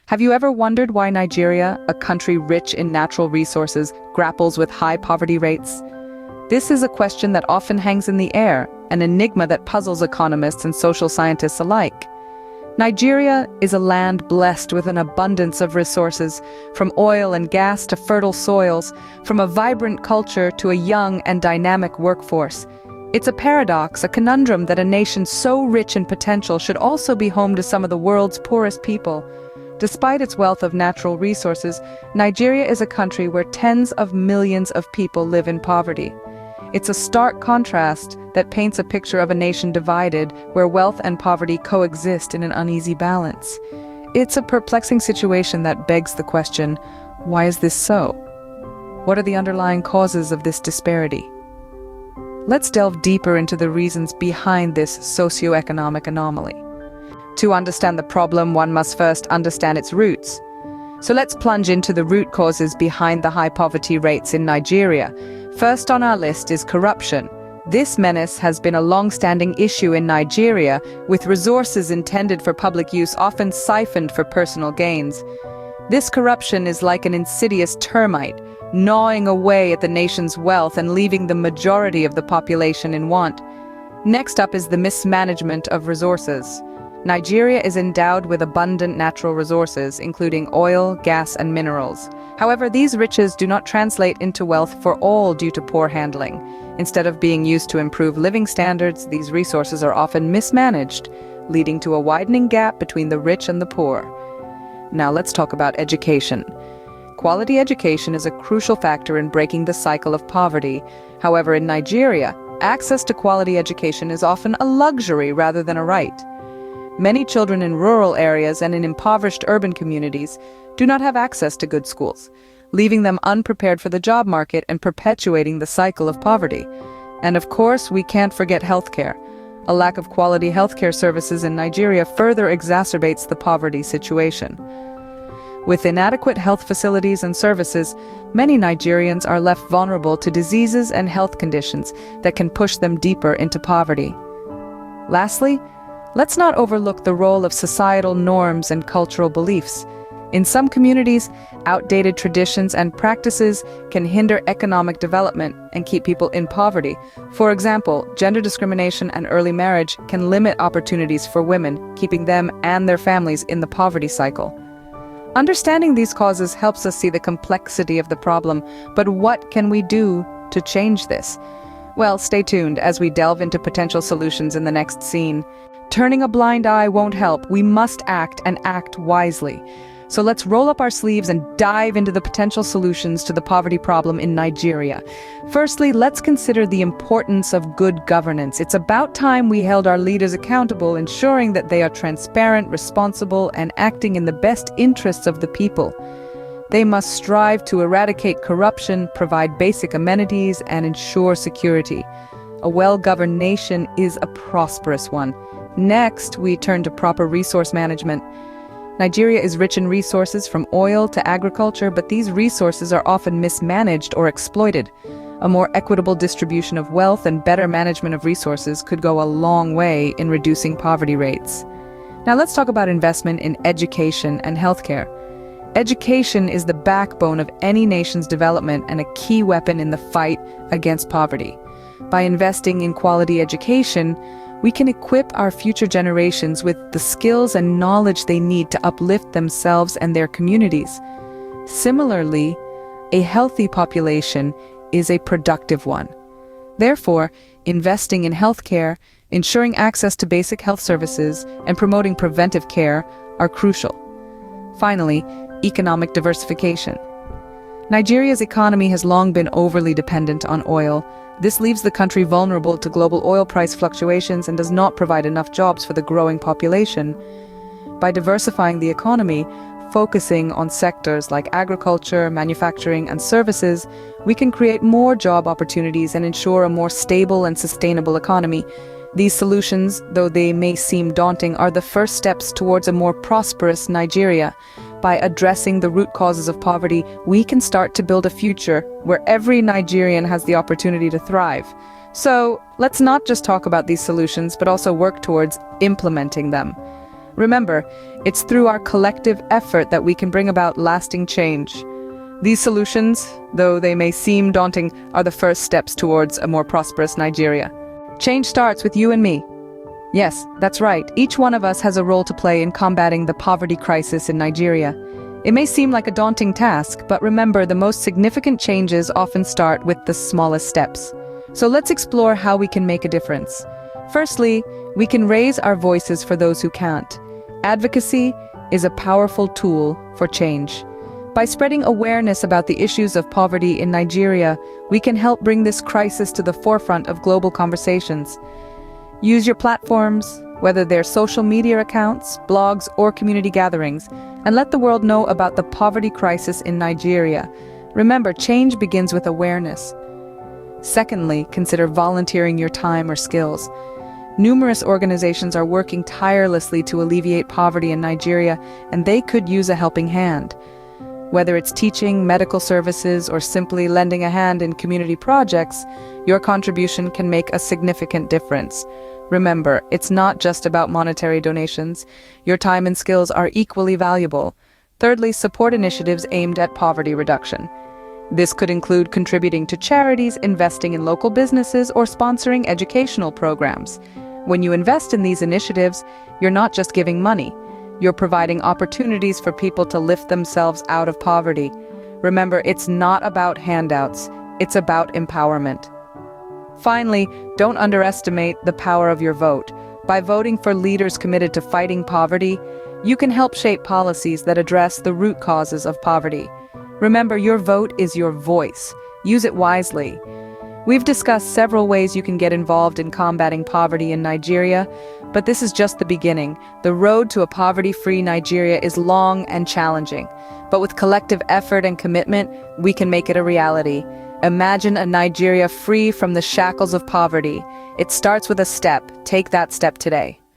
Have you ever wondered why Nigeria, a country rich in natural resources, grapples with high poverty rates? This is a question that often hangs in the air, an enigma that puzzles economists and social scientists alike. Nigeria is a land blessed with an abundance of resources, from oil and gas to fertile soils, from a vibrant culture to a young and dynamic workforce. It's a paradox, a conundrum that a nation so rich in potential should also be home to some of the world's poorest people. Despite its wealth of natural resources, Nigeria is a country where tens of millions of people live in poverty. It's a stark contrast that paints a picture of a nation divided, where wealth and poverty coexist in an uneasy balance. It's a perplexing situation that begs the question, why is this so? What are the underlying causes of this disparity? Let's delve deeper into the reasons behind this socioeconomic anomaly. To understand the problem, one must first understand its roots. So let's plunge into the root causes behind the high poverty rates in Nigeria. First on our list is corruption. This menace has been a long-standing issue in Nigeria, with resources intended for public use often siphoned for personal gains. This corruption is like an insidious termite, gnawing away at the nation's wealth and leaving the majority of the population in want. Next up is the mismanagement of resources. Nigeria is endowed with abundant natural resources, including oil, gas, and minerals. However, these riches do not translate into wealth for all due to poor handling. Instead of being used to improve living standards, these resources are often mismanaged, leading to a widening gap between the rich and the poor. Now let's talk about education. Quality education is a crucial factor in breaking the cycle of poverty. However, in Nigeria, access to quality education is often a luxury rather than a right. Many children in rural areas and in impoverished urban communities do not have access to good schools, leaving them unprepared for the job market and perpetuating the cycle of poverty. And of course, we can't forget healthcare. A lack of quality healthcare services in Nigeria further exacerbates the poverty situation. With inadequate health facilities and services, many Nigerians are left vulnerable to diseases and health conditions that can push them deeper into poverty. Lastly, let's not overlook the role of societal norms and cultural beliefs. In some communities, outdated traditions and practices can hinder economic development and keep people in poverty. For example, gender discrimination and early marriage can limit opportunities for women, keeping them and their families in the poverty cycle. Understanding these causes helps us see the complexity of the problem, but what can we do to change this? Well, stay tuned as we delve into potential solutions in the next scene. Turning a blind eye won't help. We must act, and act wisely. So let's roll up our sleeves and dive into the potential solutions to the poverty problem in Nigeria. Firstly, let's consider the importance of good governance. It's about time we held our leaders accountable, ensuring that they are transparent, responsible, and acting in the best interests of the people. They must strive to eradicate corruption, provide basic amenities, and ensure security. A well-governed nation is a prosperous one. Next, we turn to proper resource management. Nigeria is rich in resources from oil to agriculture, but these resources are often mismanaged or exploited. A more equitable distribution of wealth and better management of resources could go a long way in reducing poverty rates. Now let's talk about investment in education and healthcare. Education is the backbone of any nation's development and a key weapon in the fight against poverty. By investing in quality education, we can equip our future generations with the skills and knowledge they need to uplift themselves and their communities. Similarly, a healthy population is a productive one. Therefore, investing in healthcare, ensuring access to basic health services, and promoting preventive care are crucial. Finally, economic diversification. Nigeria's economy has long been overly dependent on oil. This leaves the country vulnerable to global oil price fluctuations and does not provide enough jobs for the growing population. By diversifying the economy, focusing on sectors like agriculture, manufacturing, and services, we can create more job opportunities and ensure a more stable and sustainable economy. These solutions, though they may seem daunting, are the first steps towards a more prosperous Nigeria. By addressing the root causes of poverty, we can start to build a future where every Nigerian has the opportunity to thrive. So, let's not just talk about these solutions, but also work towards implementing them. Remember, it's through our collective effort that we can bring about lasting change. These solutions, though they may seem daunting, are the first steps towards a more prosperous Nigeria. Change starts with you and me. Yes, that's right. Each one of us has a role to play in combating the poverty crisis in Nigeria. It may seem like a daunting task, but remember, the most significant changes often start with the smallest steps. So let's explore how we can make a difference. Firstly, we can raise our voices for those who can't. Advocacy is a powerful tool for change. By spreading awareness about the issues of poverty in Nigeria, we can help bring this crisis to the forefront of global conversations. Use your platforms, whether they're social media accounts, blogs, or community gatherings, and let the world know about the poverty crisis in Nigeria. Remember, change begins with awareness. Secondly, consider volunteering your time or skills. Numerous organizations are working tirelessly to alleviate poverty in Nigeria, and they could use a helping hand. Whether it's teaching, medical services, or simply lending a hand in community projects, your contribution can make a significant difference. Remember, it's not just about monetary donations. Your time and skills are equally valuable. Thirdly, support initiatives aimed at poverty reduction. This could include contributing to charities, investing in local businesses, or sponsoring educational programs. When you invest in these initiatives, you're not just giving money. You're providing opportunities for people to lift themselves out of poverty. Remember, it's not about handouts, it's about empowerment. Finally, don't underestimate the power of your vote. By voting for leaders committed to fighting poverty, you can help shape policies that address the root causes of poverty. Remember, your vote is your voice. Use it wisely. We've discussed several ways you can get involved in combating poverty in Nigeria, but this is just the beginning. The road to a poverty-free Nigeria is long and challenging, but with collective effort and commitment, we can make it a reality. Imagine a Nigeria free from the shackles of poverty. It starts with a step. Take that step today.